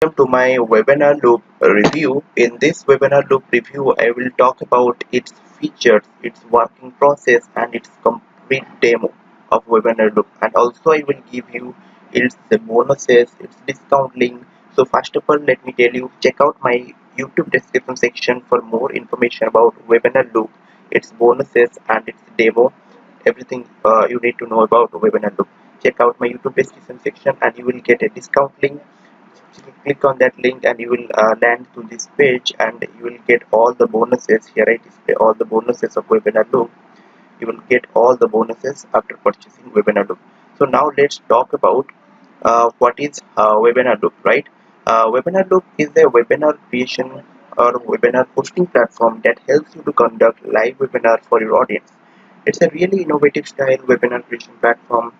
Welcome to my webinar loop review. In this webinar loop review, I will talk about its features, its working process, and its complete demo of webinar loop. And also, I will give you its bonuses, its discount link. So, first of all, let me tell you, check out my YouTube description section for more information about webinar loop, its bonuses, and its demo. Everything you need to know about webinar loop. Check out my YouTube description section, and you will get a discount link. Click on that link and you will land to this page, and you will get all the bonuses. Here I display all the bonuses of webinar loop. You will get all the bonuses after purchasing webinar loop. So now let's talk about what is webinar loop, right? Webinar loop is a webinar creation or webinar hosting platform that helps you to conduct live webinar for your audience. It's a really innovative style webinar creation platform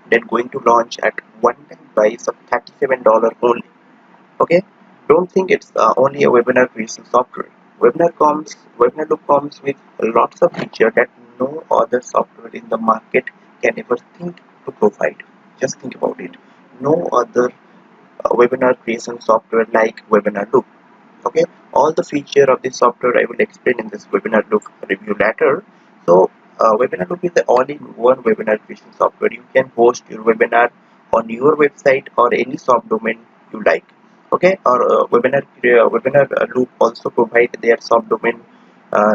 that going to launch at one-time price of $37 only. Okay, don't think it's only a webinar creation software. Webinarloop comes with lots of features that no other software in the market can ever think to provide. Just think about it. No other webinar creation software like Webinarloop. Okay, all the feature of this software I will explain in this Webinarloop review later. So Webinarloop is the all-in-one webinar creation software. You can host your webinar on your website or any subdomain you like. Okay, or webinar loop also provide their subdomain.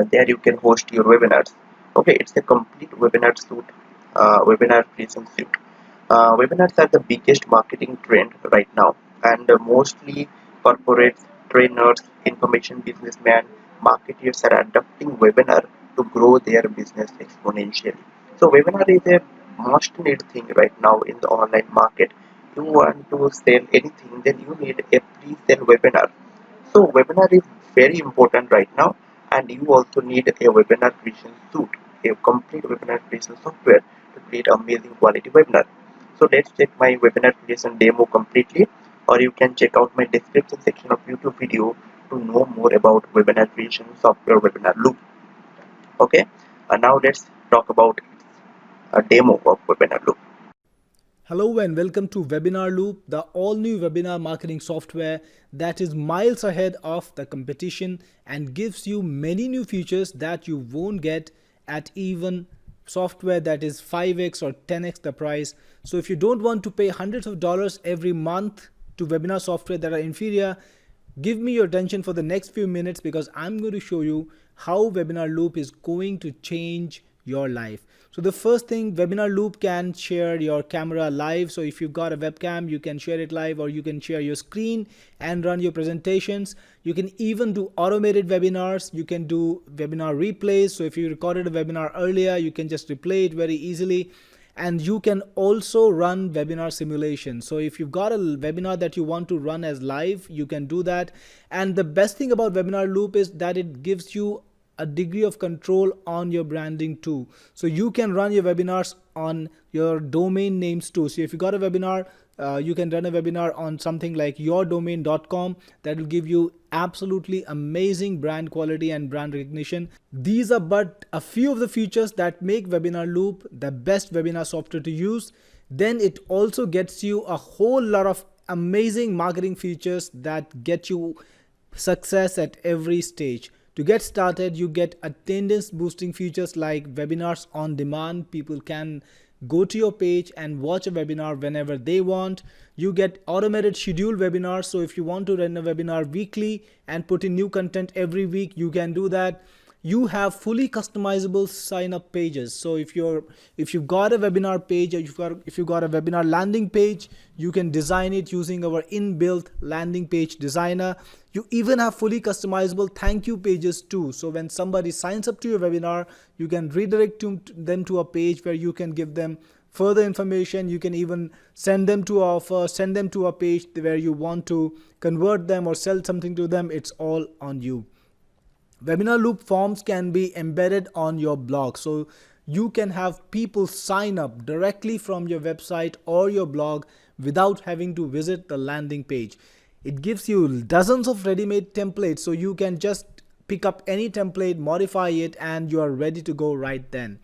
There you can host your webinars. Okay, it's a complete webinar creation suite. Webinars are the biggest marketing trend right now, and mostly corporates, trainers, information businessmen, marketers are adopting webinar to grow their business exponentially. So webinar is a must need thing right now in the online market. You want to sell anything, then you need a pre-sale webinar. So webinar is very important right now, and you also need a webinar creation suite, a complete webinar creation software to create amazing quality webinar. So let's check my webinar creation demo completely, or you can check out my description section of YouTube video to know more about webinar creation software webinar loop. Okay, and now let's talk about a demo of webinar loop. Hello and welcome to Webinarloop, the all-new webinar marketing software that is miles ahead of the competition and gives you many new features that you won't get at even software that is 5x or 10x the price. So if you don't want to pay hundreds of dollars every month to webinar software that are inferior, give me your attention for the next few minutes because I'm going to show you how Webinarloop is going to change your life. So the first thing, Webinarloop can share your camera live. So if you've got a webcam, you can share it live, or you can share your screen and run your presentations. You can even do automated webinars. You can do webinar replays. So if you recorded a webinar earlier, you can just replay it very easily. And you can also run webinar simulation. So if you've got a webinar that you want to run as live, you can do that. And the best thing about Webinarloop is that it gives you a degree of control on your branding too. So you can run your webinars on your domain names too. So if you got a webinar, you can run a webinar on something like yourdomain.com. That will give you absolutely amazing brand quality and brand recognition. These are but a few of the features that make Webinarloop the best webinar software to use. Then it also gets you a whole lot of amazing marketing features that get you success at every stage. To get started, you get attendance boosting features like webinars on demand. People can go to your page and watch a webinar whenever they want. You get automated scheduled webinars. So if you want to run a webinar weekly and put in new content every week, you can do that. You have fully customizable sign up pages. So if you've got a webinar page, or if you've got a webinar landing page, you can design it using our inbuilt landing page designer. You even have fully customizable thank you pages too. So when somebody signs up to your webinar, you can redirect them to a page where you can give them further information. You can even send them to offer, send them to a page where you want to convert them or sell something to them. It's all on you. Webinarloop forms can be embedded on your blog. So you can have people sign up directly from your website or your blog without having to visit the landing page. It gives you dozens of ready-made templates, so you can just pick up any template, modify it, and you are ready to go right then.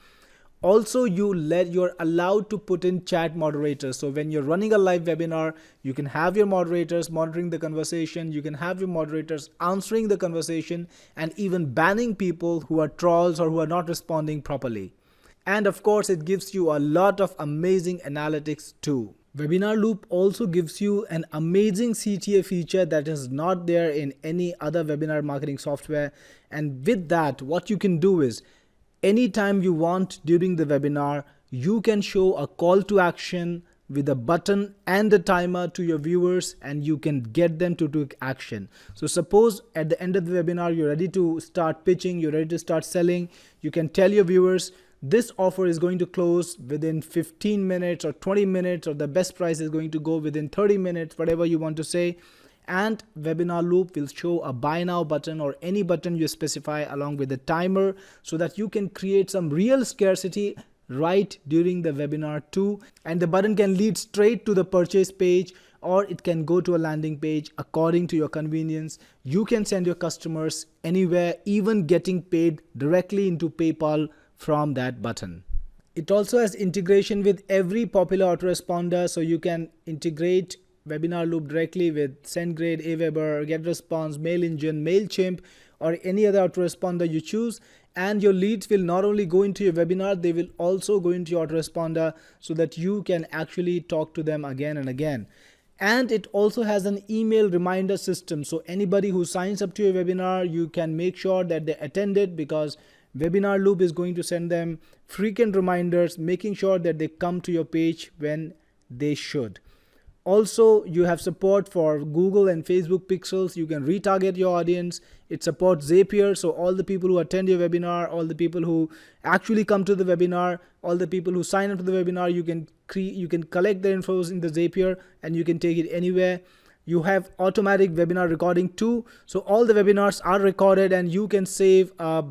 Also, you're allowed to put in chat moderators. So when you're running a live webinar, you can have your moderators monitoring the conversation, you can have your moderators answering the conversation, and even banning people who are trolls or who are not responding properly. And of course, it gives you a lot of amazing analytics too. Webinar Loop also gives you an amazing CTA feature that is not there in any other webinar marketing software. And with that, what you can do is, anytime you want during the webinar, you can show a call to action with a button and a timer to your viewers, and you can get them to take action. So suppose at the end of the webinar, you're ready to start pitching, you're ready to start selling, you can tell your viewers, this offer is going to close within 15 minutes or 20 minutes, or the best price is going to go within 30 minutes, whatever you want to say. And Webinar Loop will show a buy now button or any button you specify along with the timer, so that you can create some real scarcity right during the webinar too. And the button can lead straight to the purchase page, or it can go to a landing page according to your convenience. You can send your customers anywhere, even getting paid directly into PayPal from that button. It also has integration with every popular autoresponder, so you can integrate Webinar Loop directly with SendGrid, Aweber, GetResponse, MailEngine, MailChimp, or any other autoresponder you choose. And your leads will not only go into your webinar, they will also go into your autoresponder, so that you can actually talk to them again and again. And it also has an email reminder system. So anybody who signs up to your webinar, you can make sure that they attend it, because Webinar Loop is going to send them frequent reminders, making sure that they come to your page when they should. Also, you have support for Google and Facebook pixels. You can retarget your audience. It supports Zapier, so all the people who attend your webinar, all the people who actually come to the webinar, all the people who sign up to the webinar, you can collect their infos in the Zapier, and you can take it anywhere. You have automatic webinar recording too, so all the webinars are recorded, and you can save a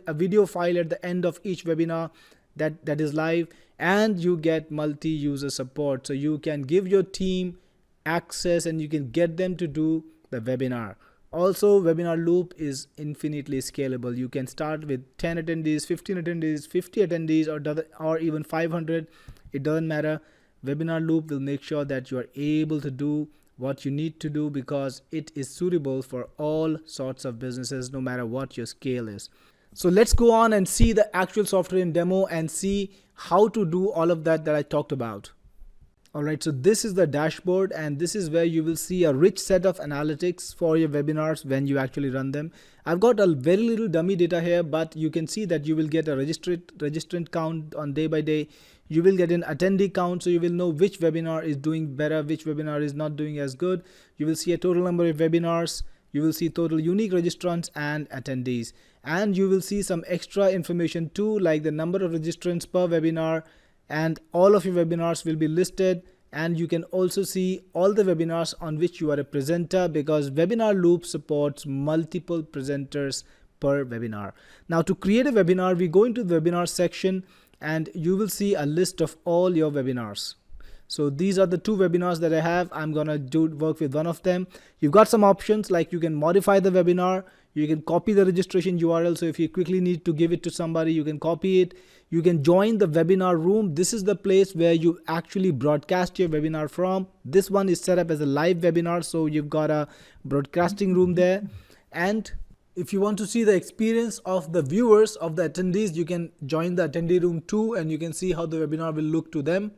video file at the end of each webinar that is live. And you get multi-user support, so you can give your team access and you can get them to do the webinar. Also, Webinar Loop is infinitely scalable. You can start with 10 attendees, 15 attendees, 50 attendees, or even 500. It doesn't matter. Webinar Loop will make sure that you are able to do what you need to do, because it is suitable for all sorts of businesses, no matter what your scale is. So let's go on and see the actual software in demo and see how to do all of that I talked about. Alright, so this is the dashboard, and this is where you will see a rich set of analytics for your webinars when you actually run them. I've got a very little dummy data here, but you can see that you will get a registrant count on day by day. You will get an attendee count, so you will know which webinar is doing better, which webinar is not doing as good. You will see a total number of webinars. You will see total unique registrants and attendees. And you will see some extra information too, like the number of registrants per webinar, and all of your webinars will be listed. And you can also see all the webinars on which you are a presenter, because Webinar Loop supports multiple presenters per webinar. Now, to create a webinar, we go into the webinar section and you will see a list of all your webinars. So these are the 2 webinars that I have. I'm gonna work with one of them. You've got some options, like you can modify the webinar, you can copy the registration URL. So if you quickly need to give it to somebody, you can copy it. You can join the webinar room. This is the place where you actually broadcast your webinar from. This one is set up as a live webinar, so you've got a broadcasting room there. And if you want to see the experience of the viewers, of the attendees, you can join the attendee room too, and you can see how the webinar will look to them.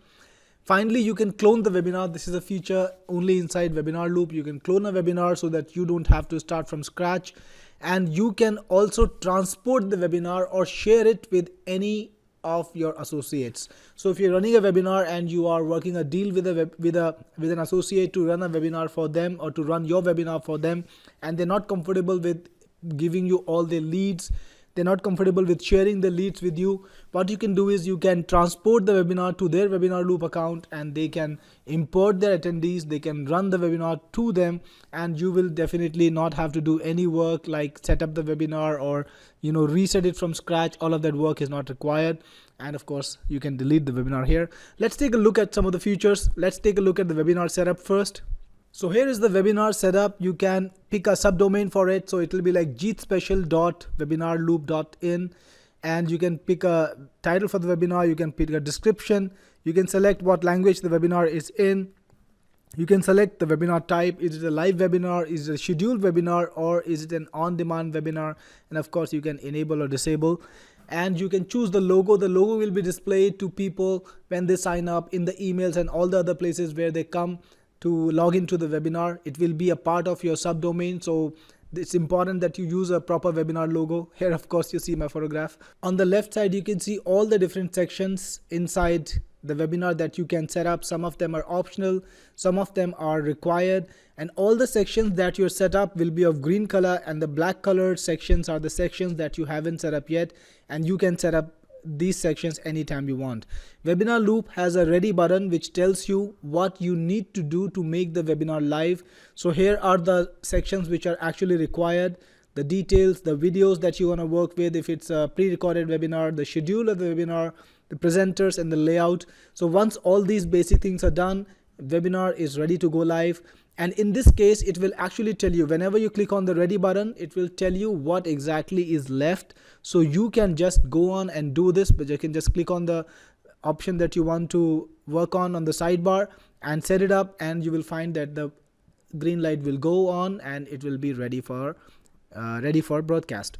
Finally, you can clone the webinar. This is a feature only inside Webinar Loop. You can clone a webinar so that you don't have to start from scratch. And you can also transport the webinar or share it with any of your associates. So if you're running a webinar and you are working a deal with an associate to run a webinar for them, or to run your webinar for them, and they're not comfortable with giving you all the leads, they're not comfortable with sharing the leads with you, what you can do is you can transport the webinar to their Webinar Loop account, and they can import their attendees, they can run the webinar to them, and you will definitely not have to do any work like set up the webinar or reset it from scratch. All of that work is not required. And of course, you can delete the webinar here. Let's take a look at some of the features. Let's take a look at the webinar setup first. So here is the webinar setup. You can pick a subdomain for it. So it will be like jeetspecial.webinarloop.in. and you can pick a title for the webinar, you can pick a description, you can select what language the webinar is in, you can select the webinar type. Is it a live webinar, is it a scheduled webinar, or is it an on-demand webinar? And of course you can enable or disable, and you can choose the logo. The logo will be displayed to people when they sign up in the emails and all the other places where they come to log into the webinar. It will be a part of your subdomain, so it's important that you use a proper webinar logo. Here of course you see my photograph. On the left side you can see all the different sections inside the webinar that you can set up. Some of them are optional, some of them are required, and all the sections that you're set up will be of green color, and the black colored sections are the sections that you haven't set up yet, and you can set up these sections anytime you want. Webinar Loop has a ready button which tells you what you need to do to make the webinar live. So here are the sections which are actually required: the details, the videos that you want to work with if it's a pre-recorded webinar, the schedule of the webinar, the presenters, and the layout. So once all these basic things are done, webinar is ready to go live. And in this case, it will actually tell you, whenever you click on the ready button, it will tell you what exactly is left. So you can just go on and do this, but you can just click on the option that you want to work on the sidebar and set it up, and you will find that the green light will go on and it will be ready for broadcast.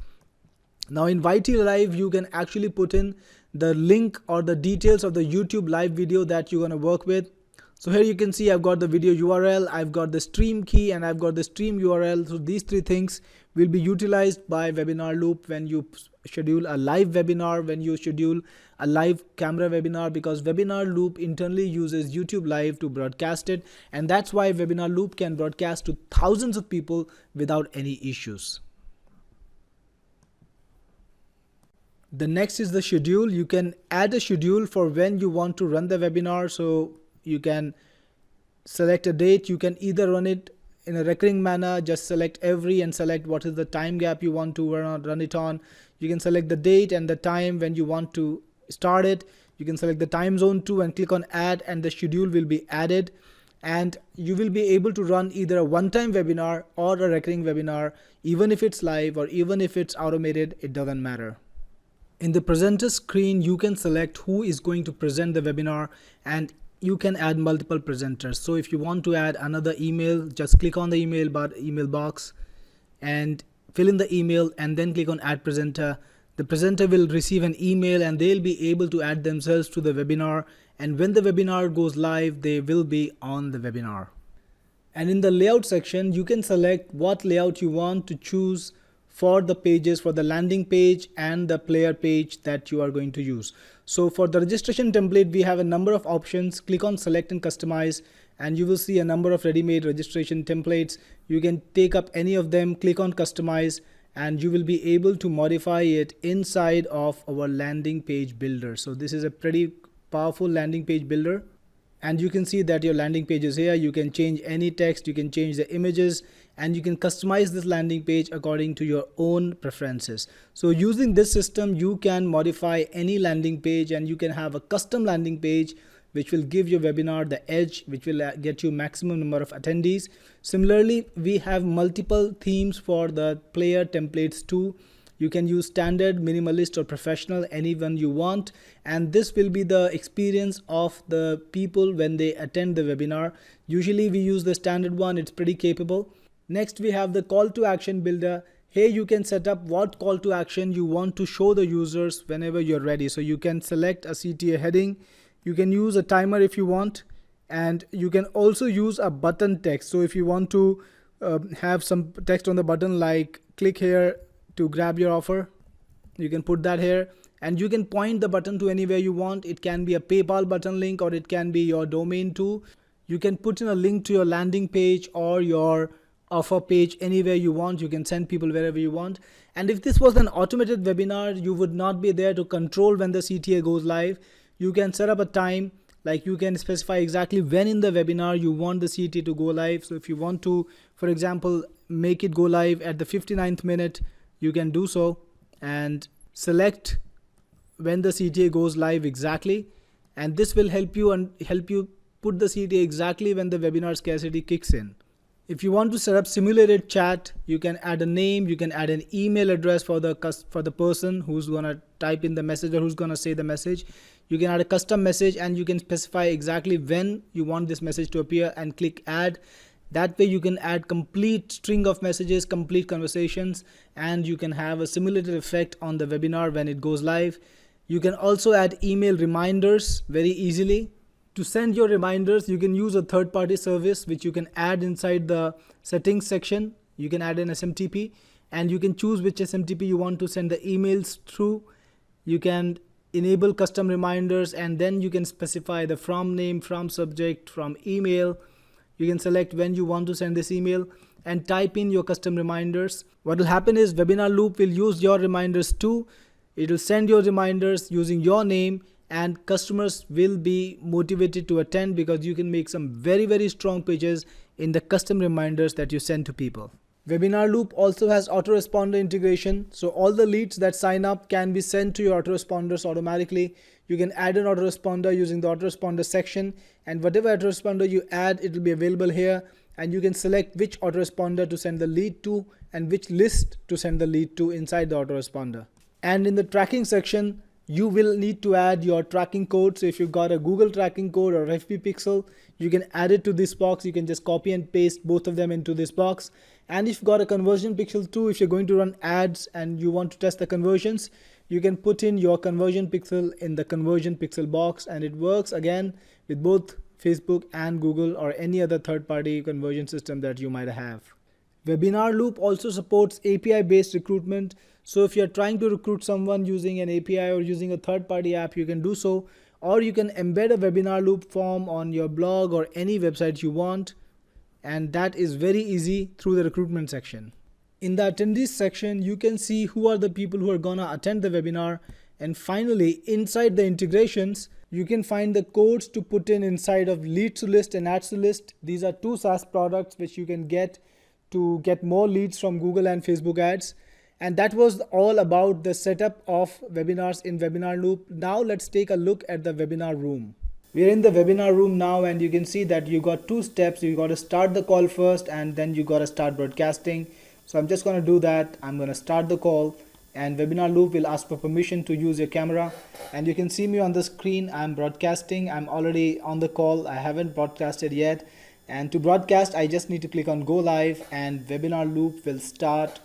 Now in YT Live, you can actually put in the link or the details of the YouTube live video that you're going to work with. So here you can see I've got the video URL, I've got the stream key, and I've got the stream URL. So these three things will be utilized by Webinar Loop when you schedule a live webinar, when you schedule a live camera webinar, because Webinar Loop internally uses YouTube Live to broadcast it, and that's why Webinar Loop can broadcast to thousands of people without any issues. The next is the schedule. You can add a schedule for when you want to run the webinar. So you can select a date. You can either run it in a recurring manner, just select every and select what is the time gap you want to run it on. You can select the date and the time when you want to start it. You can select the time zone too and click on add, and the schedule will be added, and you will be able to run either a one-time webinar or a recurring webinar. Even if it's live or even if it's automated, it doesn't matter. In the presenter screen, you can select who is going to present the webinar, and you can add multiple presenters. So if you want to add another email, just click on the email box and fill in the email and then click on add presenter. The presenter will receive an email and they'll be able to add themselves to the webinar, and when the webinar goes live, they will be on the webinar. And in the layout section, you can select what layout you want to choose for the pages, for the landing page and the player page that you are going to use. So for the registration template, we have a number of options. Click on select and customize, and you will see a number of ready-made registration templates. You can take up any of them, click on customize, and you will be able to modify it inside of our landing page builder. So this is a pretty powerful landing page builder. And you can see that your landing page is here. You can change any text, you can change the images, and you can customize this landing page according to your own preferences. So using this system, you can modify any landing page, and you can have a custom landing page which will give your webinar the edge, which will get you maximum number of attendees. Similarly, we have multiple themes for the player templates too. You can use standard, minimalist, or professional, any one you want, and this will be the experience of the people when they attend the webinar. Usually we use the standard one, it's pretty capable. Next we have the call to action builder. Here you can set up what call to action you want to show the users whenever you're ready. So you can select a CTA heading, you can use a timer if you want, and you can also use a button text. So if you want to have some text on the button like click here to grab your offer, you can put that here, and you can point the button to anywhere you want. It can be a PayPal button link, or it can be your domain too. You can put in a link to your landing page or your offer page anywhere you want. You can send people wherever you want. And if this was an automated webinar, you would not be there to control when the CTA goes live. You can set up a time, like you can specify exactly when in the webinar you want the CTA to go live. So if you want to, for example, make it go live at the 59th minute, you can do so and select when the CTA goes live exactly, and this will help you put the CTA exactly when the webinar scarcity kicks in. If you want to set up simulated chat, you can add a name, you can add an email address for the person who's gonna type in the message or who's gonna say the message. You can add a custom message and you can specify exactly when you want this message to appear and click add. That way you can add complete string of messages, complete conversations, and you can have a simulated effect on the webinar when it goes live. You can also add email reminders very easily. To send your reminders, you can use a third-party service which you can add inside the settings section. You can add an SMTP and you can choose which SMTP you want to send the emails through. You can enable custom reminders and then you can specify the from name, from subject, from email. You can select when you want to send this email and type in your custom reminders. What will happen is Webinarloop will use your reminders too. It will send your reminders using your name, and customers will be motivated to attend because you can make some very strong pages in the custom reminders that you send to people. Webinarloop also has autoresponder integration, so all the leads that sign up can be sent to your autoresponders automatically. You can add an autoresponder using the autoresponder section, and whatever autoresponder you add, it will be available here, and you can select which autoresponder to send the lead to and which list to send the lead to inside the autoresponder. And in the tracking section, you will need to add your tracking code. So if you've got a Google tracking code or FB Pixel, you can add it to this box. You can just copy and paste both of them into this box. And if you've got a conversion pixel too, if you're going to run ads and you want to test the conversions, you can put in your conversion pixel in the conversion pixel box, and it works again with both Facebook and Google or any other third-party conversion system that you might have. Webinarloop also supports API-based recruitment. So if you're trying to recruit someone using an API or using a third-party app, you can do so. Or you can embed a Webinarloop form on your blog or any website you want. And that is very easy through the recruitment section. In the attendees section, you can see who are the people who are gonna attend the webinar. And finally, inside the integrations, you can find the codes to put in inside of leads to list and ads to list. These are two SaaS products which you can get to get more leads from Google and Facebook ads. And that was all about the setup of webinars in Webinarloop. Now let's take a look at the webinar room. We're in the webinar room now, and you can see that you got two steps. You got to start the call first, and then you got to start broadcasting. So I'm just going to do that. I'm going to start the call, and Webinarloop will ask for permission to use your camera. And you can see me on the screen. I'm broadcasting. I'm already on the call. I haven't broadcasted yet. And to broadcast, I just need to click on go live, and Webinarloop will start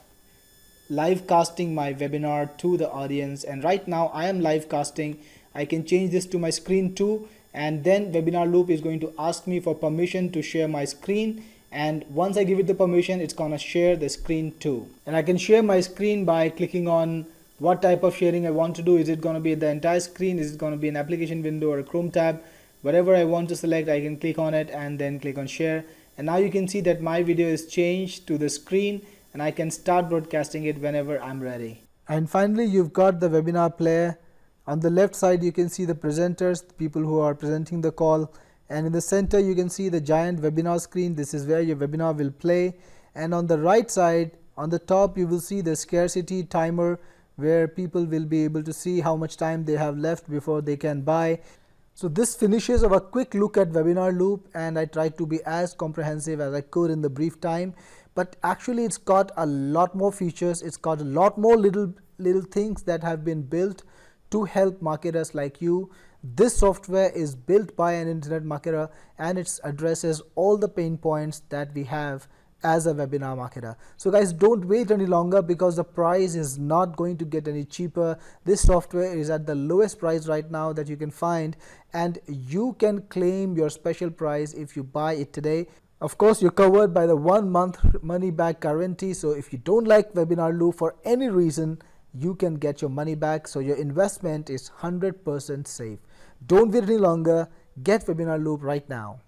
live casting my webinar to the audience. And right now I am live casting. I can change this to my screen too, and then Webinarloop is going to ask me for permission to share my screen, and once I give it the permission, it's gonna share the screen too. And I can share my screen by clicking on what type of sharing I want to do. Is it gonna be the entire screen? Is it gonna be an application window or a Chrome tab? Whatever I want to select, I can click on it and then click on share. And now you can see that my video is changed to the screen, and I can start broadcasting it whenever I'm ready. And finally, you've got the webinar player. On the left side, you can see the presenters, the people who are presenting the call. And in the center, you can see the giant webinar screen. This is where your webinar will play. And on the right side, on the top, you will see the scarcity timer, where people will be able to see how much time they have left before they can buy. So this finishes our quick look at Webinarloop, and I tried to be as comprehensive as I could in the brief time. But actually it's got a lot more features. It's got a lot more little things that have been built to help marketers like you. This software is built by an internet marketer, and it addresses all the pain points that we have as a webinar marketer. So guys, don't wait any longer, because the price is not going to get any cheaper. This software is at the lowest price right now that you can find, and you can claim your special price if you buy it today. Of course, you're covered by the 1 month money back guarantee. So if you don't like Webinarloop for any reason, you can get your money back. So your investment is 100% safe. Don't wait any longer. Get Webinarloop right now.